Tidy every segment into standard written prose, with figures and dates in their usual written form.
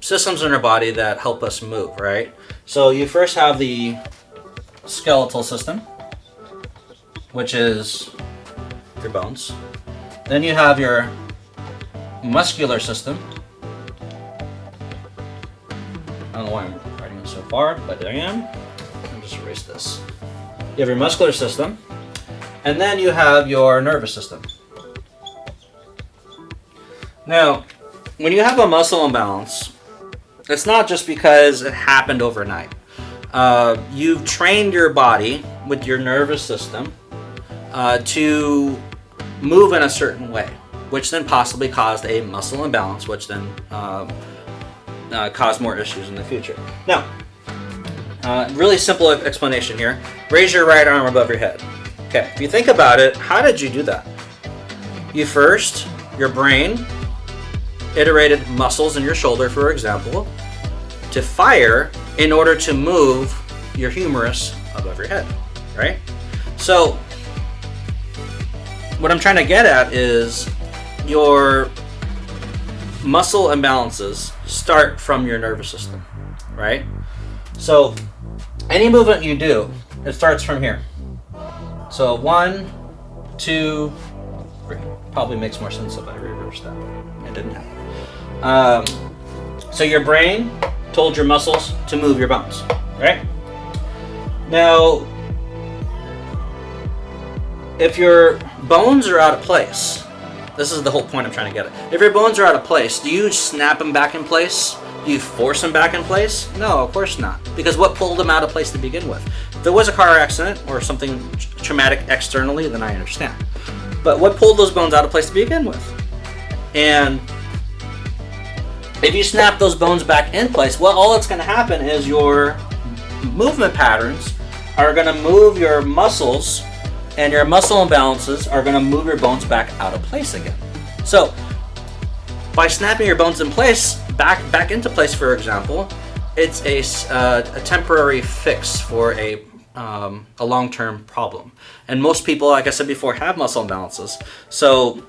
systems in our body that help us move, right? So you first have the skeletal system, which is your bones. Then you have your muscular system. I don't know why I'm writing it so far, but there I am. I'll just erase this. You have your muscular system, and then you have your nervous system. Now, when you have a muscle imbalance, it's not just because it happened overnight. You've trained your body with your nervous system to move in a certain way, which then possibly caused a muscle imbalance, which then caused more issues in the future. Now, really simple explanation here. Raise your right arm above your head. Okay, if you think about it, how did you do that? Your brain iterated muscles in your shoulder, for example, to fire in order to move your humerus above your head, right? So what I'm trying to get at is your muscle imbalances start from your nervous system, right? So any movement you do, it starts from here. So 1, 2, 3. Probably makes more sense if I reverse that. It didn't happen. So your brain told your muscles to move your bones, right? Now, if your bones are out of place, this is the whole point I'm trying to get at. If your bones are out of place, do you snap them back in place? Do you force them back in place? No, of course not. Because what pulled them out of place to begin with? If there was a car accident or something traumatic externally, then I understand. But what pulled those bones out of place to begin with? And if you snap those bones back in place, well, all that's going to happen is your movement patterns are going to move your muscles, and your muscle imbalances are going to move your bones back out of place again. So by snapping your bones in place, back into place, for example, it's a temporary fix for a long-term problem. And most people, like I said before, have muscle imbalances. So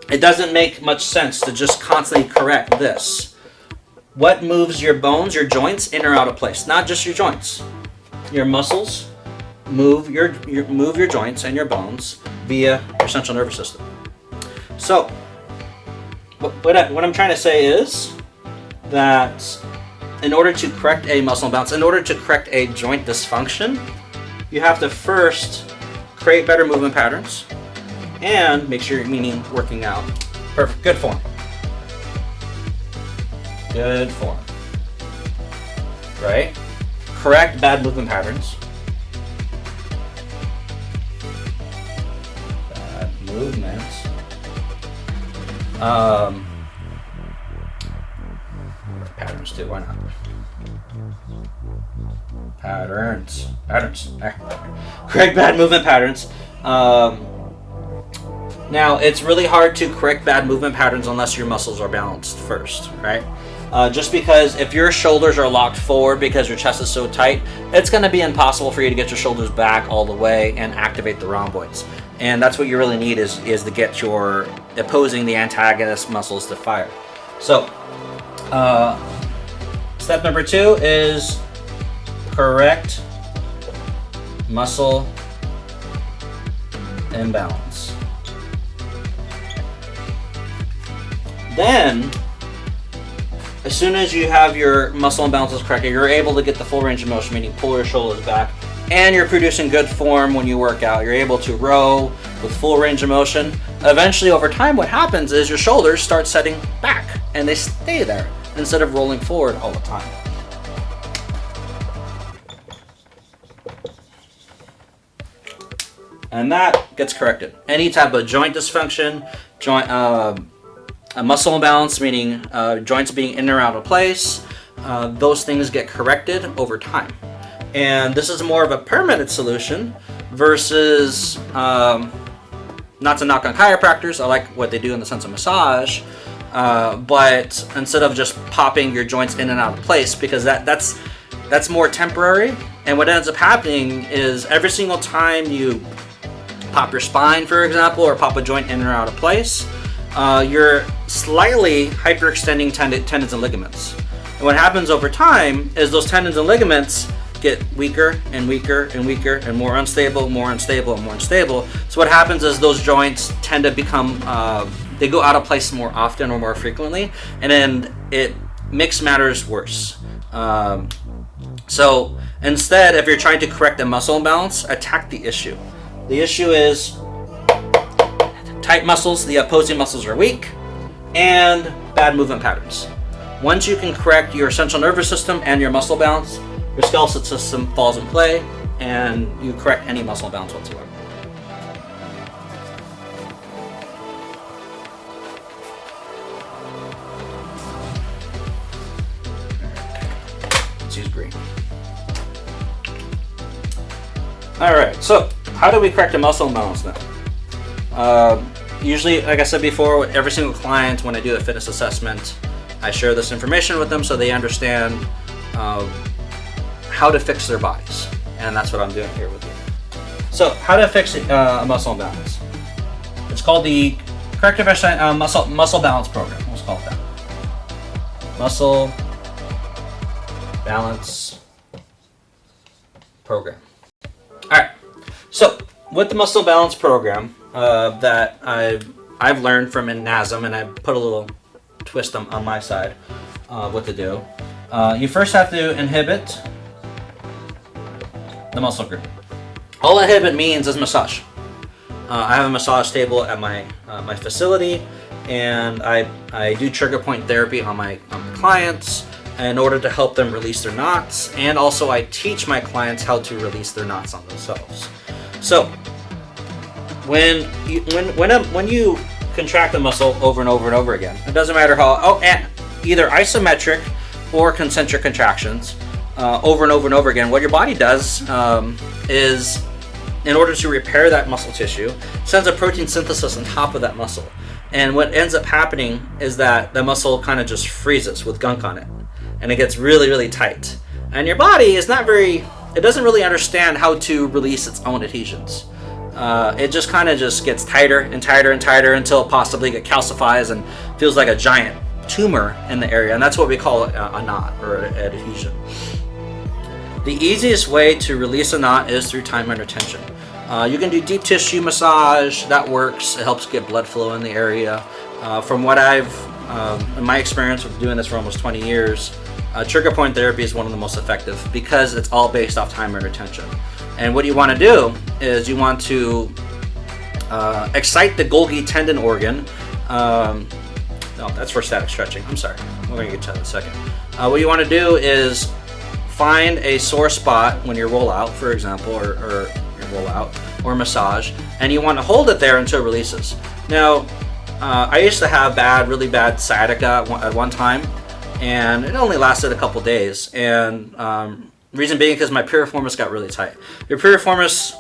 it doesn't make much sense to just constantly correct this. What moves your bones, your joints, in or out of place? Not just your joints. Your muscles move your joints and your bones via your central nervous system. So what I'm trying to say is that in order to correct a muscle imbalance, in order to correct a joint dysfunction, you have to first create better movement patterns and make sure meaning working out. Perfect. Good form. Good form. Right? Correct bad movement patterns. Bad movements. Patterns too, why not? Patterns. Correct bad movement patterns. Now, it's really hard to correct bad movement patterns unless your muscles are balanced first, right? Just because if your shoulders are locked forward because your chest is so tight, it's going to be impossible for you to get your shoulders back all the way and activate the rhomboids. And that's what you really need is to get your opposing, the antagonist muscles to fire. So, step number 2 is correct muscle imbalance. Then, as soon as you have your muscle imbalances corrected, you're able to get the full range of motion, meaning pull your shoulders back, and you're producing good form when you work out. You're able to row with full range of motion. Eventually, over time, what happens is your shoulders start setting back, and they stay there instead of rolling forward all the time. And that gets corrected. Any type of joint dysfunction, a muscle imbalance, meaning joints being in or out of place, those things get corrected over time. And this is more of a permanent solution versus, not to knock on chiropractors, I like what they do in the sense of massage, but instead of just popping your joints in and out of place, because that's more temporary. And what ends up happening is every single time you pop your spine, for example, or pop a joint in or out of place, you're slightly hyperextending tendons and ligaments. And what happens over time is those tendons and ligaments get weaker and weaker and weaker and more unstable, more unstable, and more unstable. So what happens is those joints tend to become, they go out of place more often or more frequently, and then it makes matters worse. So instead, if you're trying to correct a muscle imbalance, attack the issue. The issue is tight muscles, the opposing muscles are weak, and bad movement patterns. Once you can correct your central nervous system and your muscle balance, your skeletal system falls in play, and you correct any muscle imbalance whatsoever. Let's use green. All right, so how do we correct a muscle imbalance now? Usually, like I said before, with every single client, when I do a fitness assessment, I share this information with them so they understand how to fix their bodies, and that's what I'm doing here with you. So, how to fix a muscle imbalance? It's called the Corrective Muscle Balance Program. Let's call it that. Muscle Balance Program. All right. So, with the Muscle Balance Program that I've learned from NASM, and I put a little twist on my side what to do. You first have to inhibit the muscle group. All Inhibit means is massage. I have a massage table at my facility, and I do trigger point therapy on my clients in order to help them release their knots, and also I teach my clients how to release their knots on themselves. So when you contract the muscle over and over and over again, it doesn't matter how, and either isometric or concentric contractions over and over and over again, what your body does is, in order to repair that muscle tissue, sends a protein synthesis on top of that muscle. And what ends up happening is that the muscle kind of just freezes with gunk on it, and it gets really, really tight. And your body is it doesn't really understand how to release its own adhesions. It just kind of just gets tighter and tighter and tighter until it possibly it calcifies and feels like a giant tumor in the area, and that's what we call a knot or an adhesion. The easiest way to release a knot is through time under tension. You can do deep tissue massage, that works. It helps get blood flow in the area. From what in my experience with doing this for almost 20 years, trigger point therapy is one of the most effective because it's all based off time under tension. And what you want to do is you want to excite the Golgi tendon organ. No, that's for static stretching. I'm sorry. We're going to get to that in a second. What you want to do is find a sore spot when you roll out, for example, or you roll out or massage, and you want to hold it there until it releases. Now, I used to have really bad sciatica at one time, and it only lasted a couple days. And reason being because my piriformis got really tight. Your piriformis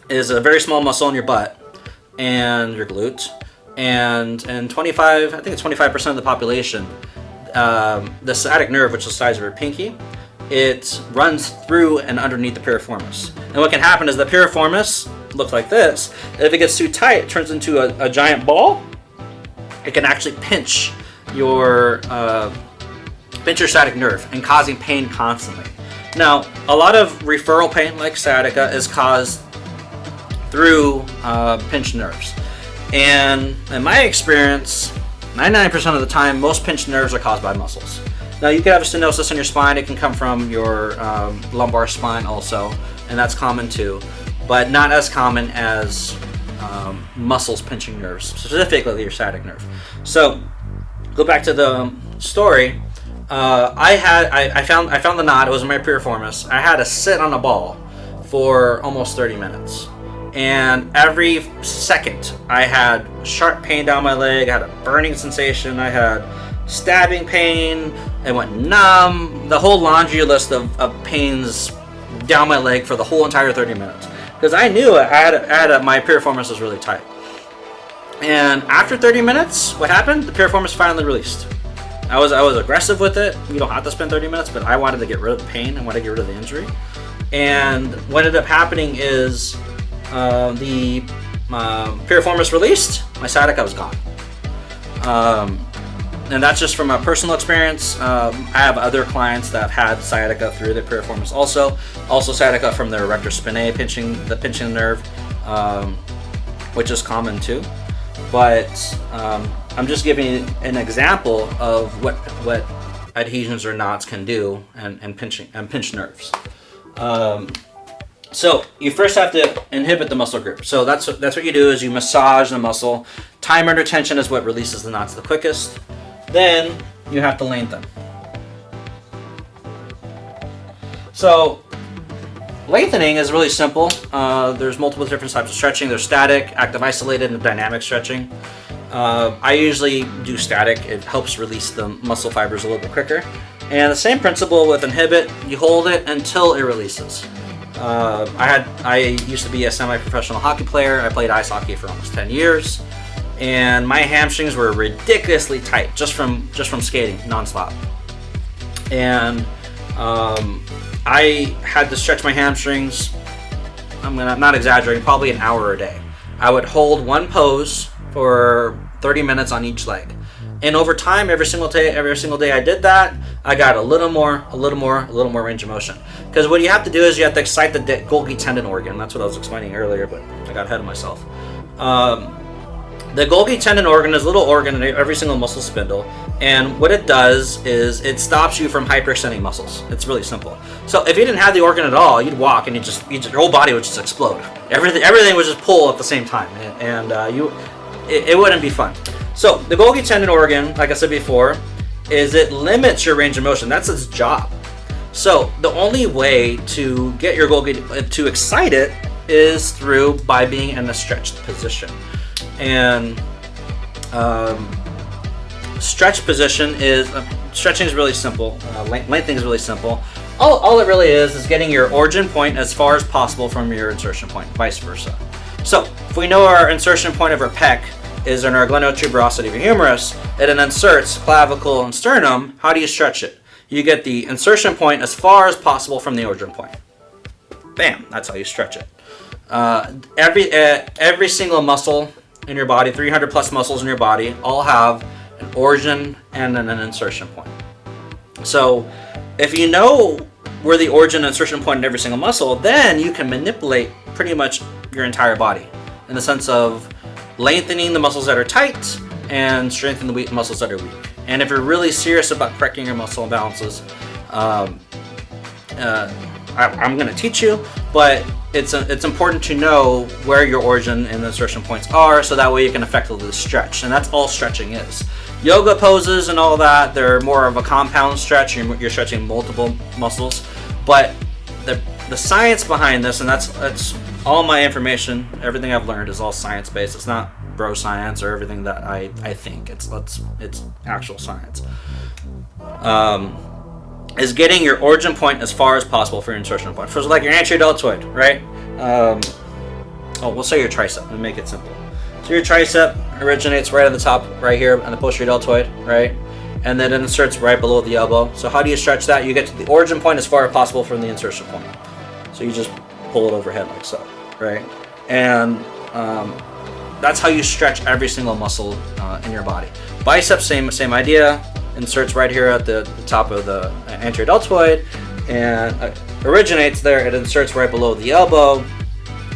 is a very small muscle in your butt and your glute, and 25% of the population, the sciatic nerve, which is the size of your pinky, it runs through and underneath the piriformis. And what can happen is the piriformis looks like this. If it gets too tight, it turns into a giant ball. It can actually pinch your sciatic nerve and causing pain constantly. Now, a lot of referral pain like sciatica is caused through pinched nerves. And in my experience, 99% of the time, most pinched nerves are caused by muscles. Now, you can have a stenosis in your spine. It can come from your lumbar spine also, and that's common too, but not as common as muscles pinching nerves, specifically your sciatic nerve. So, go back to the story. I found the knot. It was in my piriformis. I had to sit on a ball for almost 30 minutes. And every second I had sharp pain down my leg, I had a burning sensation, I had stabbing pain, I went numb, the whole laundry list of pains down my leg for the whole entire 30 minutes. Because I knew my piriformis was really tight. And after 30 minutes, what happened? The piriformis finally released. I was aggressive with it. You don't have to spend 30 minutes, but I wanted to get rid of the pain. I wanted to get rid of the injury. And what ended up happening is the piriformis released, my sciatica was gone. and that's just from a personal experience. I have other clients that have had sciatica through their piriformis also sciatica from their erector spinae, pinching the nerve, which is common too. But I'm just giving you an example of what adhesions or knots can do and pinch nerves. So you first have to inhibit the muscle group. So that's what you do, is you massage the muscle. Time under tension is what releases the knots the quickest. Then you have to lengthen. So lengthening is really simple. There's multiple different types of stretching. There's static, active isolated, and dynamic stretching. I usually do static. It helps release the muscle fibers a little bit quicker. And the same principle with Inhibit. You hold it until it releases. I used to be a semi-professional hockey player. I played ice hockey for almost 10 years, and my hamstrings were ridiculously tight just from skating nonstop. And I had to stretch my hamstrings. I'm not exaggerating, probably an hour a day. I would hold one pose for 30 minutes on each leg. And over time, every single day I did that, I got a little more range of motion. Because what you have to do is you have to excite the Golgi tendon organ. That's what I was explaining earlier, but I got ahead of myself. The Golgi tendon organ is a little organ in every single muscle spindle, and what it does is it stops you from hyperextending muscles. It's really simple. So if you didn't have the organ at all, you'd walk and your whole body would just explode. Everything would just pull at the same time, and it wouldn't be fun. So the Golgi tendon organ, like I said before, is it limits your range of motion. That's its job. So the only way to get your Golgi to excite it is by being in a stretched position. And stretch position is stretching is really simple. Lengthening is really simple. All it really is getting your origin point as far as possible from your insertion point, vice versa. So if we know our insertion point of our pec is in our glenotuberosity of your humerus, it then inserts clavicle and sternum. How do you stretch it? You get the insertion point as far as possible from the origin point. Bam, that's how you stretch it. Every single muscle in your body, 300 plus muscles in your body, all have an origin and then an insertion point. So if you know where the origin and insertion point in every single muscle, then you can manipulate pretty much your entire body in the sense of lengthening the muscles that are tight and strengthening the weak muscles that are weak. And if you're really serious about correcting your muscle imbalances, I'm going to teach you, but it's important to know where your origin and insertion points are, so that way you can effectively stretch. And that's all stretching is. Yoga poses and all that, they're more of a compound stretch. You're stretching multiple muscles, but the science behind this, and that's all my information, everything I've learned is all science-based. It's not bro science or everything that I think. It's actual science. Is getting your origin point as far as possible for your insertion point. So like your anterior deltoid, right? We'll say your tricep and make it simple. So your tricep originates right at the top, right here on the posterior deltoid, right? And then it inserts right below the elbow. So how do you stretch that? You get to the origin point as far as possible from the insertion point. So you just pull it overhead like so, right? And that's how you stretch every single muscle in your body. Biceps, same idea. Inserts right here at the top of the anterior deltoid and originates there. It inserts right below the elbow,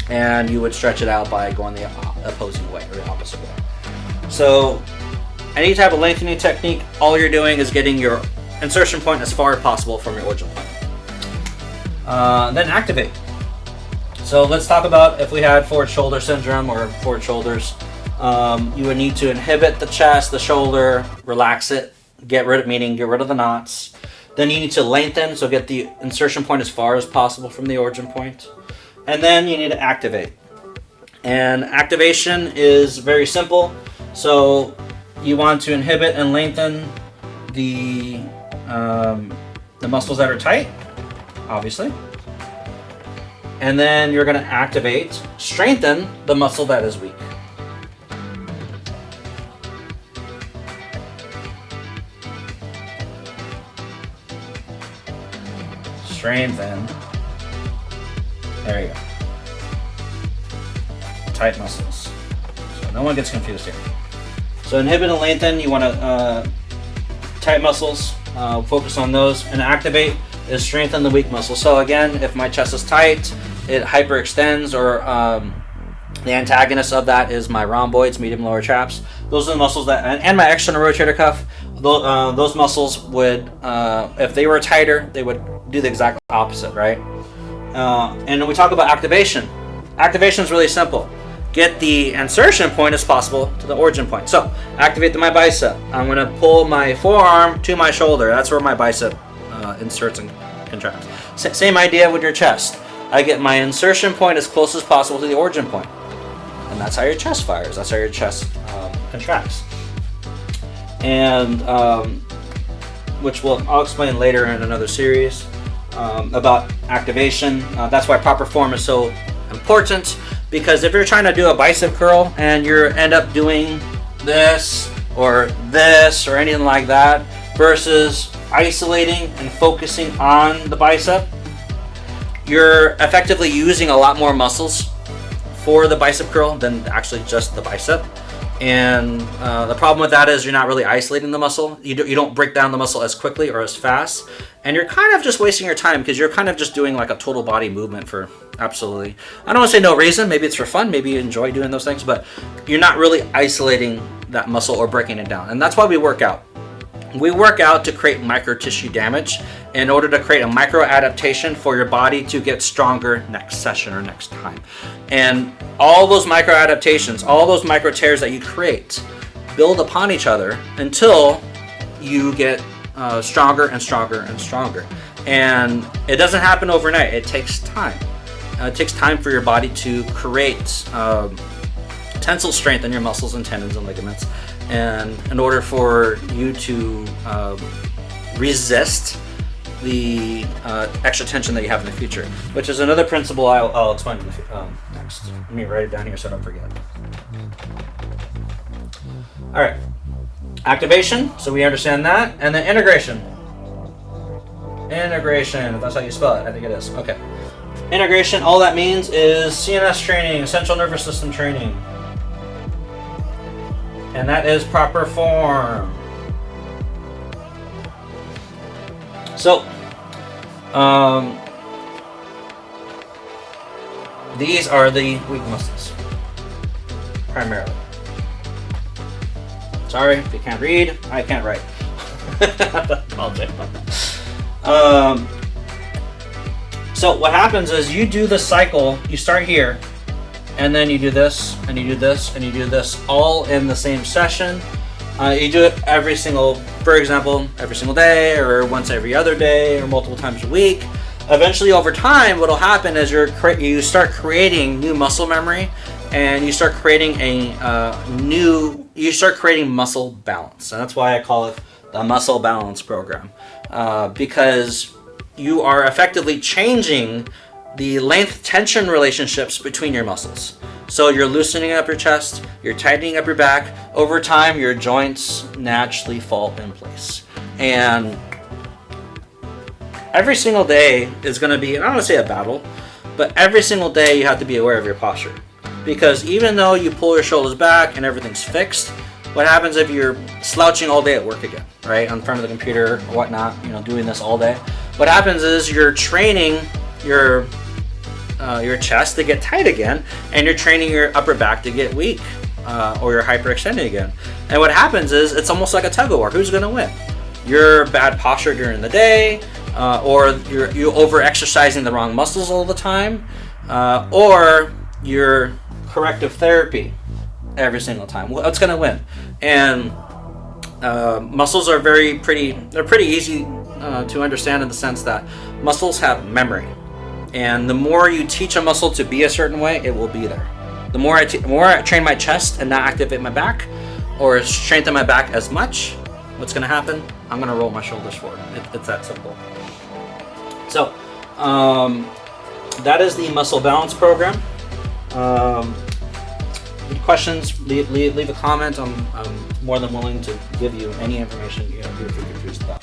and you would stretch it out by going the opposing way or the opposite way. So any type of lengthening technique, all you're doing is getting your insertion point as far as possible from your origin point. Then activate. So let's talk about if we had forward shoulder syndrome or forward shoulders. You would need to inhibit the chest, the shoulder, relax it, get rid of the knots. Then you need to lengthen, so get the insertion point as far as possible from the origin point. And then you need to activate. And activation is very simple. So you want to inhibit and lengthen the muscles that are tight, obviously. And then you're going to activate, strengthen the muscle that is weak. Strengthen. There you go. Tight muscles. So no one gets confused here. So inhibit and lengthen, you want to tight muscles, focus on those, and activate is strengthen the weak muscles. So again, if my chest is tight, it hyperextends, or the antagonist of that is my rhomboids, medium lower traps. Those are the muscles that, and my external rotator cuff, those muscles would, if they were tighter, they would do the exact opposite, right? And when we talk about activation, activation is really simple. Get the insertion point as possible to the origin point. So activate my bicep. I'm going to pull my forearm to my shoulder. That's where my bicep inserts and contracts. Same idea with your chest. I get my insertion point as close as possible to the origin point. And that's how your chest fires. That's how your chest contracts. And which I'll explain later in another series about activation. That's why proper form is so important, because if you're trying to do a bicep curl and you end up doing this or anything like that versus isolating and focusing on the bicep, you're effectively using a lot more muscles for the bicep curl than actually just the bicep. And the problem with that is you're not really isolating the muscle. You don't break down the muscle as quickly or as fast, and you're kind of just wasting your time because you're kind of just doing like a total body movement for absolutely, I don't want to say no reason. Maybe it's for fun. Maybe you enjoy doing those things, but you're not really isolating that muscle or breaking it down. And that's why we work out. We work out to create micro tissue damage in order to create a micro adaptation for your body to get stronger next session or next time. And all those micro adaptations, all those micro tears that you create build upon each other until you get stronger and stronger and stronger. And it doesn't happen overnight. It takes time. It takes time for your body to create tensile strength in your muscles and tendons and ligaments, and in order for you to resist the extra tension that you have in the future, which is another principle I'll explain next. Let me write it down here so I don't forget. All right, activation, so we understand that, and then integration. Integration, if that's how you spell it, I think it is. Okay. Integration, all that means is CNS training, central nervous system training. And that is proper form. So, these are the weak muscles, primarily. Sorry if you can't read, I can't write. So what happens is you do the cycle, you start here, and then you do this, and you do this, and you do this, all in the same session. You do it every single day, or once every other day, or multiple times a week. Eventually, over time, what will happen is you start creating new muscle memory, and you start creating muscle balance, and that's why I call it the Muscle Balance program, because you are effectively changing the length tension relationships between your muscles. So you're loosening up your chest, you're tightening up your back. Over time, your joints naturally fall in place. And every single day is going to be, I don't want to say a battle, but every single day you have to be aware of your posture. Because even though you pull your shoulders back and everything's fixed, what happens if you're slouching all day at work again, right? In front of the computer or whatnot, doing this all day. What happens is you're training your chest to get tight again, and you're training your upper back to get weak, or you're hyperextending again. And what happens is it's almost like a tug of war. Who's going to win? Your bad posture during the day, or you over-exercising the wrong muscles all the time, or your corrective therapy every single time. What's going to win? And muscles are they're pretty easy to understand in the sense that muscles have memory. And the more you teach a muscle to be a certain way, it will be there. The more I train my chest and not activate my back, or strengthen my back as much, what's going to happen? I'm going to roll my shoulders forward. It's that simple. So, that is the Muscle Balance program. Any questions? Leave a comment. I'm more than willing to give you any information you're confused about.